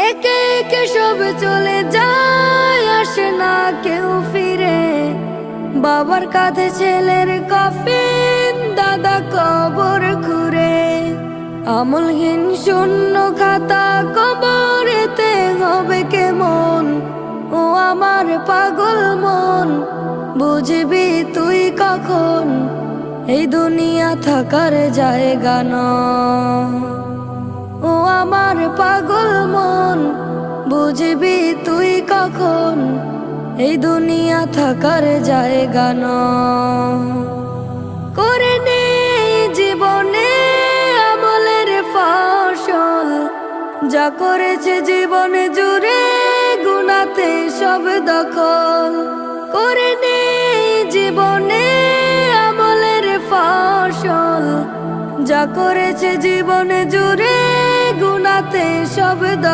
একে একে সব চলে যায়, আসে না কেউ ফিরে। বাবার কাঁধে ছেলের কফিন, দাদা কবর খুঁড়ে। আমলহীন শূন্য খাতা, কবরেতে হবে কেমন? ও আমার পাগল মন, বুঝবি তুই কখন এই দুনিয়া থাকার জায়গা নয়। ও আমার পাগল মন, বুঝবি তুই কখন এই দুনিয়া থাকার জায়গা নয়। করে নে জীবনে আমলের ফসল, যা করেছে জীবনে জুড়ে গুনাতে সব দখল। করে নে জীবনে আমলের ফসল, যা করেছে জীবনে জুড়ে গুনাতে সব দখল।